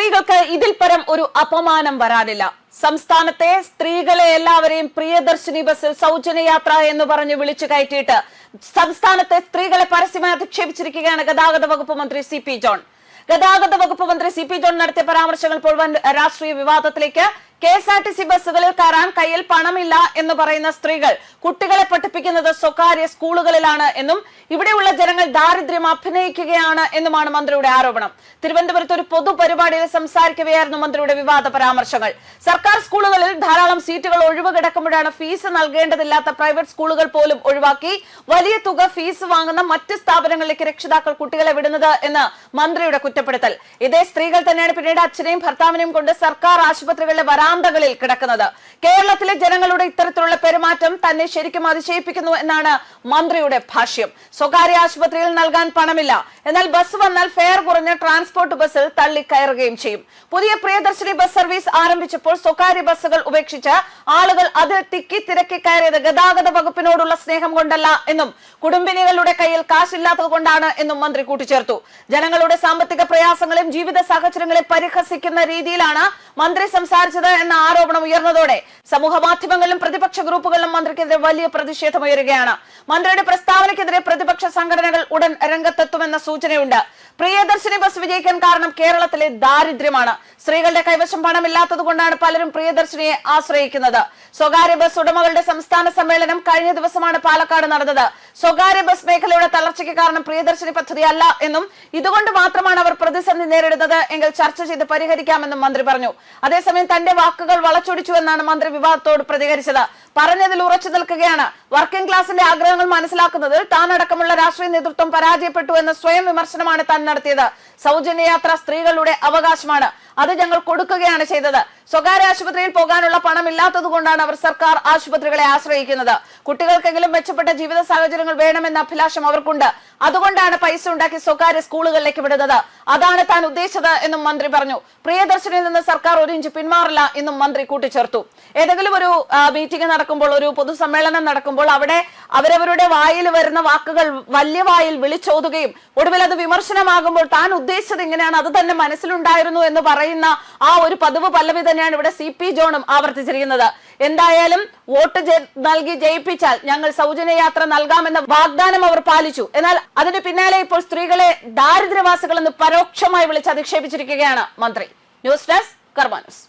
സ്ത്രീകൾക്ക് ഇതിൽ പരം ഒരു അപമാനം വരാനില്ല. സംസ്ഥാനത്തെ സ്ത്രീകളെ എല്ലാവരെയും പ്രിയദർശിനി ബസ്സിൽ സൗജന്യയാത്ര എന്ന് പറഞ്ഞ് വിളിച്ചു കയറ്റിയിട്ട് സംസ്ഥാനത്തെ സ്ത്രീകളെ പരസ്യമായി അധിക്ഷേപിച്ചിരിക്കുകയാണ് ഗതാഗത വകുപ്പ് മന്ത്രി സി.പി. ജോൺ. ഗതാഗത വകുപ്പ് മന്ത്രി സി.പി. ജോൺ നടത്തിയ പരാമർശങ്ങൾ ഇപ്പോൾ വൻ രാഷ്ട്രീയ വിവാദത്തിലേക്ക്. കെ.എസ്.ആർ.ടി.സി ബസ്സുകളിൽ കയറാൻ കയ്യിൽ പണമില്ല എന്ന് പറയുന്ന സ്ത്രീകൾ കുട്ടികളെ പഠിപ്പിക്കുന്നത് സ്വകാര്യ സ്കൂളുകളിലാണ് എന്നും ഇവിടെയുള്ള ജനങ്ങൾ ദാരിദ്ര്യം അഭിനയിക്കുകയാണ് എന്നുമാണ് മന്ത്രിയുടെ ആരോപണം. തിരുവനന്തപുരത്ത് ഒരു പൊതുപരിപാടിയിൽ സംസാരിക്കവെയായിരുന്നു മന്ത്രിയുടെ വിവാദ പരാമർശങ്ങൾ. സർക്കാർ സ്കൂളുകളിൽ ധാരാളം സീറ്റുകൾ ഒഴിവ് കിടക്കുമ്പോഴാണ് ഫീസ് നൽകേണ്ടതില്ലാത്ത പ്രൈവറ്റ് സ്കൂളുകൾ പോലും ഒഴിവാക്കി വലിയ തുക ഫീസ് വാങ്ങുന്ന മറ്റ് സ്ഥാപനങ്ങളിലേക്ക് രക്ഷിതാക്കൾ കുട്ടികളെ വിടുന്നത് എന്ന് മന്ത്രിയുടെ കുറ്റപ്പെടുത്തൽ. ഇതേ സ്ത്രീകൾ തന്നെയാണ് പിന്നീട് അച്ഛനെയും ഭർത്താവിനെയും കൊണ്ട് സർക്കാർ ആശുപത്രികളിലെ വരാന്തകളിൽ കിടക്കുന്നത്. കേരളത്തിലെ ജനങ്ങളുടെ ഇത്തരത്തിലുള്ള പെരുമാറ്റം തന്നെ ശരിക്കും അതിശയിപ്പിക്കുന്നു എന്നാണ് മന്ത്രിയുടെ ഭാഷ്യം. സ്വകാര്യ ആശുപത്രിയിൽ നൽകാൻ പണമില്ല, എന്നാൽ ബസ് വന്നാൽ ഫെയർ കുറഞ്ഞ ട്രാൻസ്പോർട്ട് ബസ്സിൽ തള്ളിക്കയറുകയും ചെയ്യും. പുതിയ പ്രിയദർശിനി ബസ് സർവീസ് ആരംഭിച്ചപ്പോൾ സ്വകാര്യ ബസ്സുകൾ ഉപേക്ഷിച്ച് ആളുകൾ അതിൽ തിക്കി തിരക്കി കയറിയത് ഗതാഗത വകുപ്പിനോടുള്ള സ്നേഹം കൊണ്ടല്ല എന്നും കുടുംബിനികളുടെ കയ്യിൽ കാശില്ലാത്തത് കൊണ്ടാണ് എന്നും മന്ത്രി കൂട്ടിച്ചേർത്തു. ജനങ്ങളുടെ സാമ്പത്തിക പ്രയാസങ്ങളെയും ജീവിത സാഹചര്യങ്ങളെ പരിഹസിക്കുന്ന രീതിയിലാണ് മന്ത്രി സംസാരിച്ചത് എന്ന ആരോപണം ഉയർന്നതോടെ സമൂഹ മാധ്യമങ്ങളിലും പ്രതിപക്ഷ ഗ്രൂപ്പുകളിലും മന്ത്രിക്കെതിരെ വലിയ പ്രതിഷേധമുയരുകയാണ്. മന്ത്രിയുടെ പ്രസ്താവനയ്ക്കെതിരെ പ്രതിപക്ഷ സംഘടനകൾ ഉടൻ രംഗത്തെത്തുമെന്ന സൂചനയുണ്ട്. പ്രിയദർശിനി ബസ് വിജയിക്കാൻ കാരണം കേരളത്തിലെ ദാരിദ്ര്യമാണ്. സ്ത്രീകളുടെ കൈവശം പണമില്ലാത്തത് കൊണ്ടാണ് പലരും പ്രിയദർശിനിയെ ആശ്രയിക്കുന്നത്. സ്വകാര്യ ബസ് ഉടമകളുടെ സംസ്ഥാന സമ്മേളനം കഴിഞ്ഞ ദിവസമാണ് പാലക്കാട് നടന്നത്. സ്വകാര്യ ബസ് മേഖലയുടെ തളർച്ചയ്ക്ക് കാരണം പ്രിയദർശിനി പദ്ധതി അല്ല എന്നും ഇതുകൊണ്ട് മാത്രമാണ് അവർ പ്രതിസന്ധി നേരിടുന്നത് എങ്കിൽ ചർച്ച ചെയ്ത് പരിഹരിക്കാമെന്നും മന്ത്രി പറഞ്ഞു. അതേസമയം തന്റെ വാക്കുകൾ വളച്ചൊടിച്ചു എന്നാണ് മന്ത്രി വിവാദത്തോട് പ്രതികരിച്ചത്. പറഞ്ഞതിൽ ഉറച്ചു നിൽക്കുകയാണ്. വർക്കിംഗ് ക്ലാസിന്റെ ആഗ്രഹങ്ങൾ മനസ്സിലാക്കുന്നതിൽ താനടക്കമുള്ള രാഷ്ട്രീയ നേതൃത്വം പരാജയപ്പെട്ടു എന്ന സ്വയം വിമർശനമാണ് താൻ നടത്തിയത്. സൗജന്യയാത്ര സ്ത്രീകളുടെ അവകാശമാണ്, അത് ഞങ്ങൾ കൊടുക്കുകയാണ് ചെയ്തത്. സ്വകാര്യ ആശുപത്രിയിൽ പോകാനുള്ള പണമില്ലാത്തത് കൊണ്ടാണ് അവർ സർക്കാർ ആശുപത്രികളെ ആശ്രയിക്കുന്നത്. കുട്ടികൾക്കെങ്കിലും മെച്ചപ്പെട്ട ജീവിത സാഹചര്യങ്ങൾ വേണമെന്ന അഭിലാഷം അവർക്കുണ്ട്. അതുകൊണ്ടാണ് പൈസ ഉണ്ടാക്കി സ്വകാര്യ സ്കൂളുകളിലേക്ക് വിടുന്നത്. അതാണ് താൻ ഉദ്ദേശിച്ചത് എന്നും മന്ത്രി പറഞ്ഞു. പ്രിയദർശനിൽ നിന്ന് സർക്കാർ ഒരു ഇഞ്ച് പിന്മാറില്ല എന്നും മന്ത്രി കൂട്ടിച്ചേർത്തു. ഏതെങ്കിലും ഒരു മീറ്റിംഗ് നടക്കുമ്പോൾ, ഒരു പൊതുസമ്മേളനം നടക്കുമ്പോൾ അവിടെ അവരവരുടെ വായിൽ വരുന്ന വാക്കുകൾ വലിയ വായിൽ വിളിച്ചോതുകയും ഒടുവിൽ അത് വിമർശനമാകുമ്പോൾ താൻ ഉദ്ദേശിച്ചത് ഇങ്ങനെയാണ്, അത് തന്നെ മനസ്സിലുണ്ടായിരുന്നു എന്ന് പറയുന്ന ആ ഒരു പതിവ് പല്ലവി തന്നെയാണ് ഇവിടെ സി.പി. ജോണും ആവർത്തിച്ചിരിക്കുന്നത്. എന്തായാലും വോട്ട് നൽകി ജയിപ്പിച്ചാൽ ഞങ്ങൾ സൗജന്യയാത്ര നൽകാമെന്ന വാഗ്ദാനം അവർ പാലിച്ചു. എന്നാൽ അതിന് പിന്നാലെ ഇപ്പോൾ സ്ത്രീകളെ ദാരിദ്ര്യവാസികൾ എന്ന് പരോക്ഷമായി വിളിച്ച് അധിക്ഷേപിച്ചിരിക്കുകയാണ് മന്ത്രി. ന്യൂസ് ഡെസ്ക് കർമ്മ ന്യൂസ്.